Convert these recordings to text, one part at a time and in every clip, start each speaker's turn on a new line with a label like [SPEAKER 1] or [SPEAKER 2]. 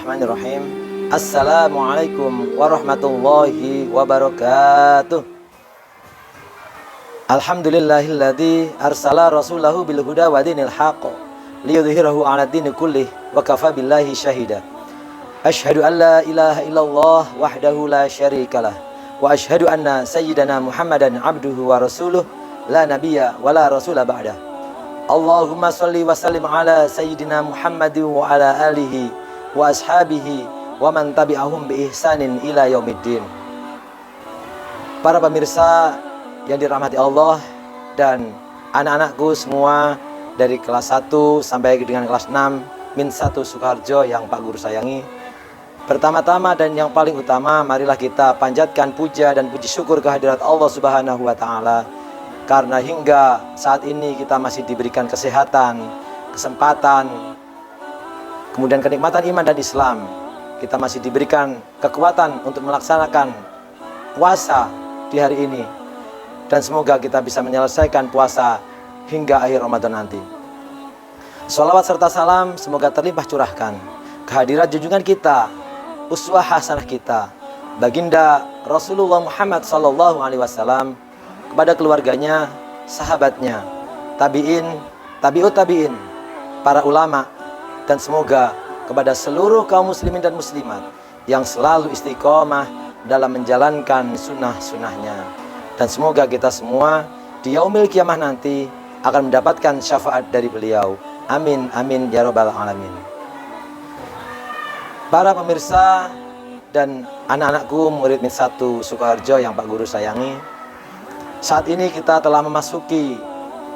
[SPEAKER 1] Bismillahirrahmanirrahim. Assalamualaikum warahmatullahi wabarakatuh. Alhamdulillahilladzi arsala rasulahu bil huda wa dinil haqq liyudhhirahu 'ala dini kullih wa kafa billahi syahida. Asyhadu an la ilaha illallah wahdahu la syarikalah wa asyhadu anna sayyidana Muhammadan abduhu wa rasuluh la nabiyya wa la rasula ba'dah. Allahumma sholli wa sallim ala sayyidina Muhammadin wa ala alihi wa ashabihi wa man tabi'ahum bi ihsanin ila yaumiddin. Para pemirsa yang dirahmati Allah dan anak-anakku semua dari kelas 1 sampai dengan kelas 6 Min 1 Sukoharjo yang Pak Guru sayangi. Pertama-tama dan yang paling utama, marilah kita panjatkan puja dan puji syukur kehadirat Allah Subhanahu wa taala. Karena hingga saat ini kita masih diberikan kesehatan, kesempatan, kemudian kenikmatan iman dan Islam. Kita masih diberikan kekuatan untuk melaksanakan puasa di hari ini. Dan semoga kita bisa menyelesaikan puasa hingga akhir Ramadan nanti. Sholawat serta salam semoga terlimpah curahkan kehadirat junjungan kita, uswah hasanah kita, baginda Rasulullah Muhammad SAW, kepada keluarganya, sahabatnya, tabi'in, tabi'ut tabi'in, para ulama, dan semoga kepada seluruh kaum muslimin dan muslimat yang selalu istiqomah dalam menjalankan sunnah-sunnahnya. Dan semoga kita semua di yaumil kiamah nanti akan mendapatkan syafaat dari beliau. Amin, amin, ya rabbal alamin. Para pemirsa dan anak-anakku murid Min 1 Sukoharjo yang Pak Guru sayangi, saat ini kita telah memasuki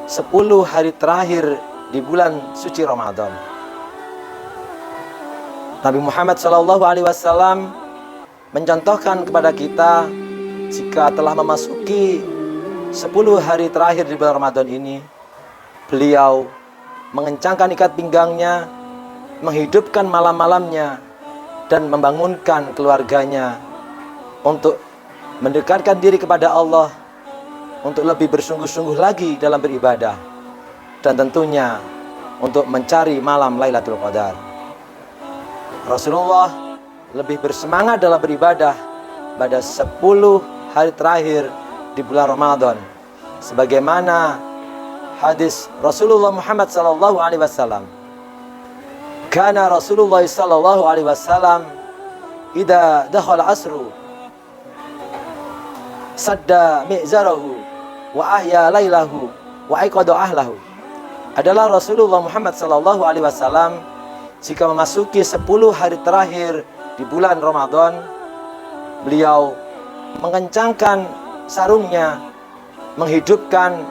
[SPEAKER 1] 10 hari terakhir di bulan suci Ramadan. Nabi Muhammad SAW mencontohkan kepada kita, jika telah memasuki 10 hari terakhir di bulan Ramadan ini, beliau mengencangkan ikat pinggangnya, menghidupkan malam-malamnya, dan membangunkan keluarganya untuk mendekatkan diri kepada Allah, untuk lebih bersungguh-sungguh lagi dalam beribadah, dan tentunya untuk mencari malam Lailatul Qadar. Rasulullah lebih bersemangat dalam beribadah pada 10 hari terakhir di bulan Ramadan, sebagaimana hadis Rasulullah Muhammad SAW. Kana Rasulullah SAW idza dakhala asru sadda mi'zarahu wa ahya lailahu wa aiqadha ahlahu. Adalah Rasulullah Muhammad SAW jika memasuki 10 hari terakhir di bulan Ramadan, beliau mengencangkan sarungnya, menghidupkan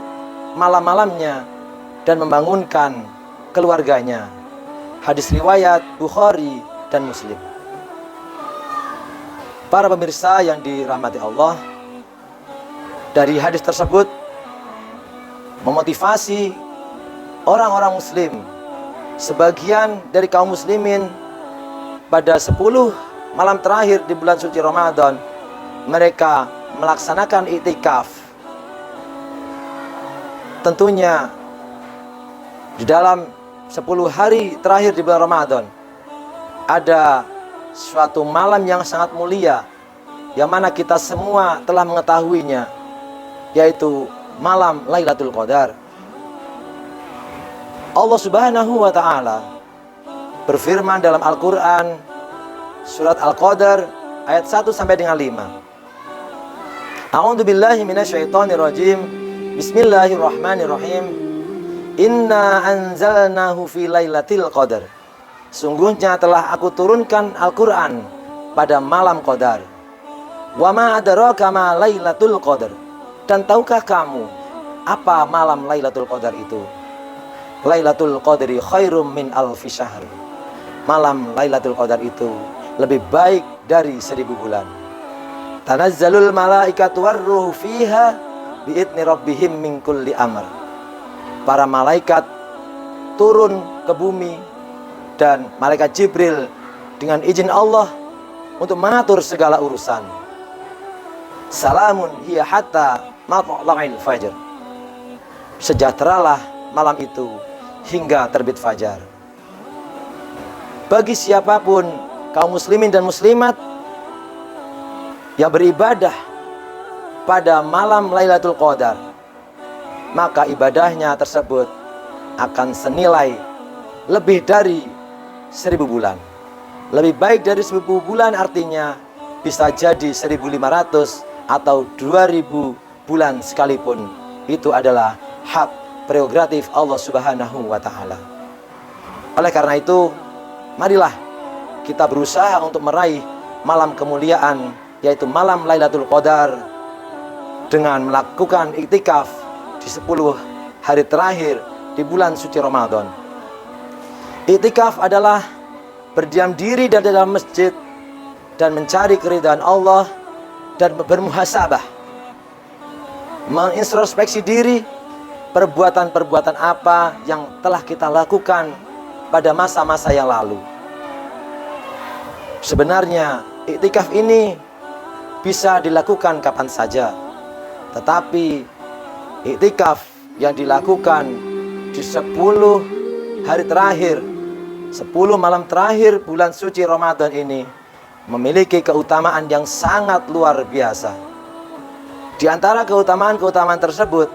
[SPEAKER 1] malam-malamnya, dan membangunkan keluarganya. Hadis riwayat Bukhari dan Muslim. Para pemirsa yang dirahmati Allah, dari hadis tersebut memotivasi orang-orang muslim, sebagian dari kaum muslimin pada 10 malam terakhir di bulan suci Ramadan, mereka melaksanakan iktikaf. Tentunya di dalam 10 hari terakhir di bulan Ramadan ada suatu malam yang sangat mulia, yang mana kita semua telah mengetahuinya, yaitu malam Lailatul Qadar. Allah Subhanahu wa taala berfirman dalam Al-Qur'an surat Al-Qadar ayat 1 sampai dengan 5. A'udzu billahi minasyaitonir rajim. Bismillahirrahmanirrahim. Inna anzalnahu fi lailatul qadar. Sungguhnya telah aku turunkan Al-Qur'an pada malam Qadar. Wa ma adraka ma lailatul qadar. Dan tahukah kamu apa malam Lailatul Qadar itu? Lailatul Qadri khairum min alfi syahr. Malam Lailatul Qadar itu lebih baik dari 1000 bulan. Tanazzalul malaikatu warruhu fiha biidzni rabbihim min kulli amr. Para malaikat turun ke bumi dan malaikat Jibril dengan izin Allah untuk mengatur segala urusan. Salamun hiya hatta matla'il fajr. Sejahteralah malam itu hingga terbit fajar. Bagi siapapun kaum muslimin dan muslimat yang beribadah pada malam Lailatul Qadar, maka ibadahnya tersebut akan senilai lebih dari 1000 bulan. Lebih baik dari 1000 bulan artinya bisa jadi 1500 atau 2000 bulan sekalipun. Itu adalah hak prerogatif Allah Subhanahu wa Ta'ala. Oleh karena itu, marilah kita berusaha untuk meraih malam kemuliaan, yaitu malam Lailatul Qadar, dengan melakukan iktikaf di 10 hari terakhir di bulan suci Ramadan. Iktikaf adalah berdiam diri di dalam masjid dan mencari keridhaan Allah dan bermuhasabah, mengintrospeksi diri, perbuatan-perbuatan apa yang telah kita lakukan pada masa-masa yang lalu. Sebenarnya iktikaf ini bisa dilakukan kapan saja, tetapi iktikaf yang dilakukan di 10 hari terakhir, 10 malam terakhir bulan suci Ramadan ini memiliki keutamaan yang sangat luar biasa. Di antara keutamaan-keutamaan tersebut,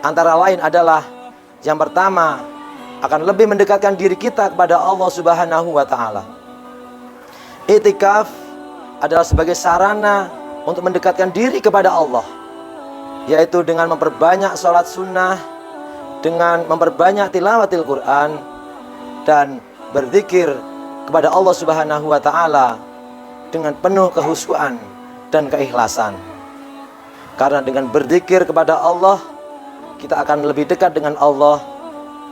[SPEAKER 1] antara lain adalah yang pertama, akan lebih mendekatkan diri kita kepada Allah Subhanahu wa Ta'ala. Iktikaf adalah sebagai sarana untuk mendekatkan diri kepada Allah, yaitu dengan memperbanyak sholat sunnah, dengan memperbanyak tilawatil Quran, dan berzikir kepada Allah Subhanahu wa Ta'ala dengan penuh kehusuan dan keikhlasan. Karena dengan berzikir kepada Allah, kita akan lebih dekat dengan Allah,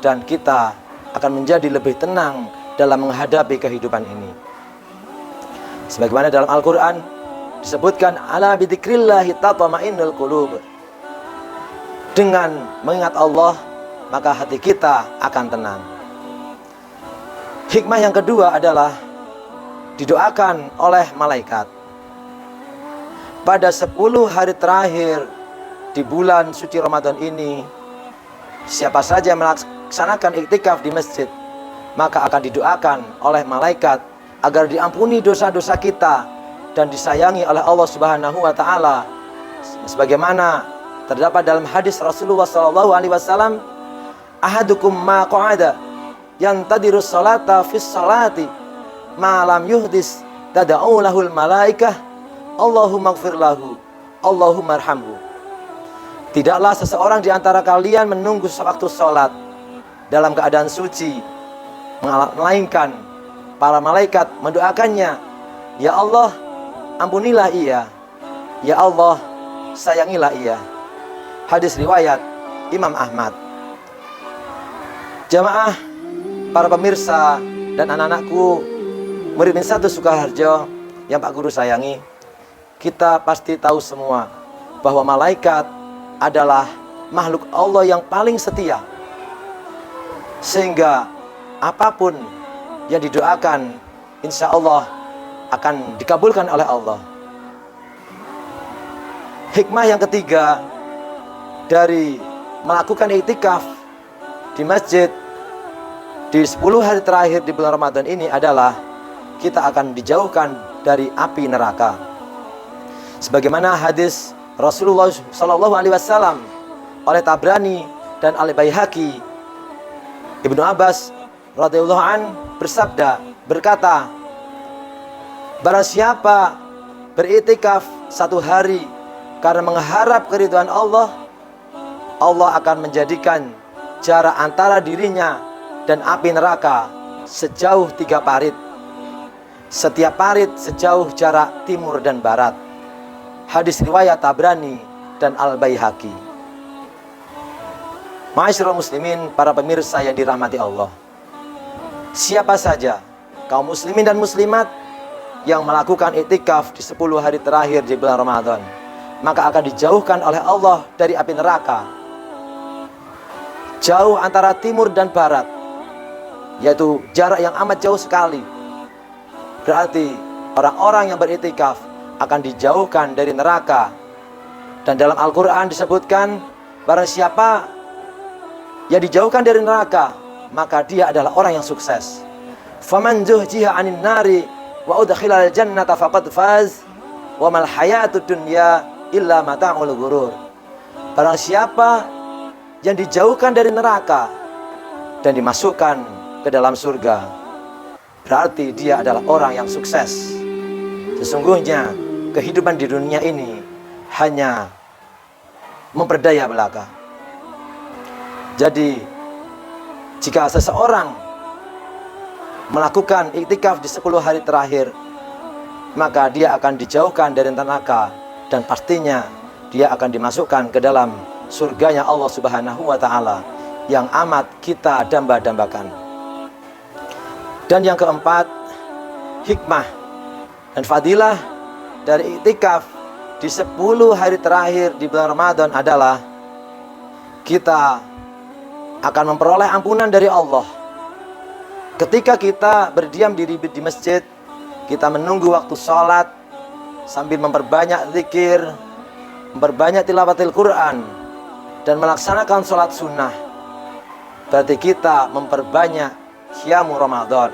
[SPEAKER 1] dan kita akan menjadi lebih tenang dalam menghadapi kehidupan ini. Sebagaimana dalam Al-Quran disebutkan, ala bidzikrillahi tatma'innul qulub. Dengan mengingat Allah, maka hati kita akan tenang. Hikmah yang kedua adalah didoakan oleh malaikat. Pada 10 hari terakhir di bulan suci Ramadan ini, siapa saja yang melaksanakan iktikaf di masjid, maka akan didoakan oleh malaikat agar diampuni dosa-dosa kita dan disayangi oleh Allah Subhanahu wa Ta'ala, sebagaimana terdapat dalam hadis Rasulullah SAW, ahadukum ma qa'ada yantadirus salata fis salati ma lam yuhdis tada'u lahul malaikah Allahumma gfir lahu Allahumma arhamhu. Tidaklah seseorang di antara kalian menunggu sewaktu sholat dalam keadaan suci, melainkan para malaikat mendoakannya, ya Allah, ampunilah ia, ya Allah, sayangilah ia. Hadis riwayat Imam Ahmad. Jamaah, para pemirsa dan anak-anakku, murid Min 1 Sukoharjo yang Pak Guru sayangi, kita pasti tahu semua bahwa malaikat adalah makhluk Allah yang paling setia, sehingga apapun yang didoakan insya Allah akan dikabulkan oleh Allah. Hikmah yang ketiga dari melakukan iktikaf di masjid di 10 hari terakhir di bulan Ramadan ini adalah kita akan dijauhkan dari api neraka. Sebagaimana hadis Rasulullah SAW oleh Tabrani dan oleh Baihaqi, Ibnu Abbas radhiyallahu an berkata, barang siapa beriktikaf 1 hari karena mengharap keridhaan Allah, Allah akan menjadikan jarak antara dirinya dan api neraka sejauh 3 parit. Setiap parit sejauh jarak timur dan barat. Hadis riwayat Tabrani dan Al-Baihaqi. Ma'asyiral muslimin, para pemirsa yang dirahmati Allah, siapa saja kaum muslimin dan muslimat yang melakukan iktikaf di 10 hari terakhir di bulan Ramadan, maka akan dijauhkan oleh Allah dari api neraka. Jauh antara timur dan barat, yaitu jarak yang amat jauh sekali. Berarti orang-orang yang beriktikaf akan dijauhkan dari neraka. Dan dalam Al-Quran disebutkan, barang siapa yang dijauhkan dari neraka, maka dia adalah orang yang sukses. Faman zuhziha 'anil nari wa udkhilal jannata faqad faz wa mal hayatud dunya illa mata'ul ghurur. Barang siapa yang dijauhkan dari neraka dan dimasukkan ke dalam surga, berarti dia adalah orang yang sukses. Sesungguhnya kehidupan di dunia ini hanya memperdaya belaka. Jadi jika seseorang melakukan iktikaf di 10 hari terakhir, maka dia akan dijauhkan dari neraka dan pastinya dia akan dimasukkan ke dalam surganya Allah Subhanahu wa Ta'ala yang amat kita damba-dambakan. Dan yang keempat, hikmah dan fadilah dari iktikaf di 10 hari terakhir di bulan Ramadan adalah kita akan memperoleh ampunan dari Allah. Ketika kita berdiam diri di masjid, kita menunggu waktu sholat sambil memperbanyak zikir, memperbanyak tilawatil Quran, dan melaksanakan sholat sunnah, berarti kita memperbanyak qiyamu Ramadan.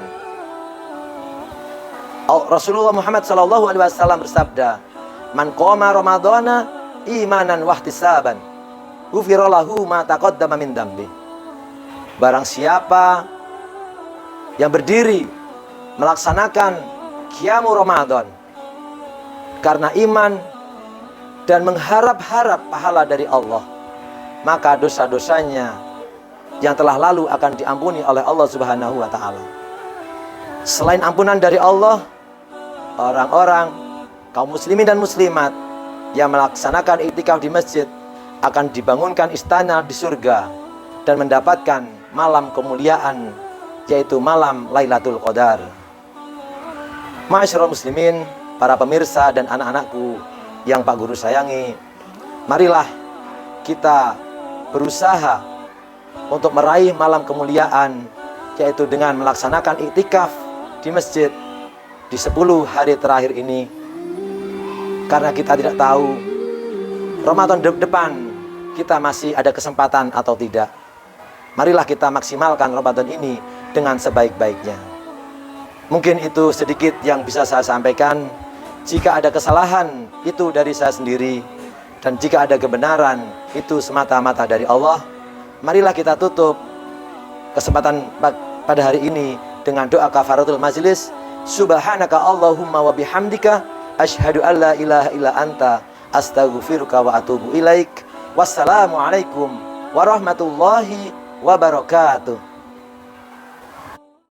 [SPEAKER 1] Rasulullah Muhammad SAW bersabda, "Man qoma Ramadana imanan wahtisaban, ghufira lahu ma taqaddama min dambi." Barang siapa yang berdiri melaksanakan qiyamu Ramadan karena iman dan mengharap-harap pahala dari Allah, maka dosa-dosanya yang telah lalu akan diampuni oleh Allah Subhanahu wa Ta'ala. Selain ampunan dari Allah, orang-orang kaum muslimin dan muslimat yang melaksanakan iktikaf di masjid akan dibangunkan istana di surga dan mendapatkan malam kemuliaan, yaitu malam Lailatul Qadar. Ma'asyiral muslimin, para pemirsa dan anak-anakku yang Pak Guru sayangi, marilah kita berusaha untuk meraih malam kemuliaan, yaitu dengan melaksanakan iktikaf di masjid di 10 hari terakhir ini. Karena kita tidak tahu Ramadan depan kita masih ada kesempatan atau tidak. Marilah kita maksimalkan Ramadan ini dengan sebaik-baiknya. Mungkin itu sedikit yang bisa saya sampaikan. Jika ada kesalahan, itu dari saya sendiri. Dan jika ada kebenaran, itu semata-mata dari Allah. Marilah kita tutup kesempatan pada hari ini dengan doa kafaratul majlis. Subhanaka Allahumma wa bihamdika asyhadu an la ilaha illa anta astaghfiruka wa atubu ilaik. Wassalamualaikum warahmatullahi wabarakatuh.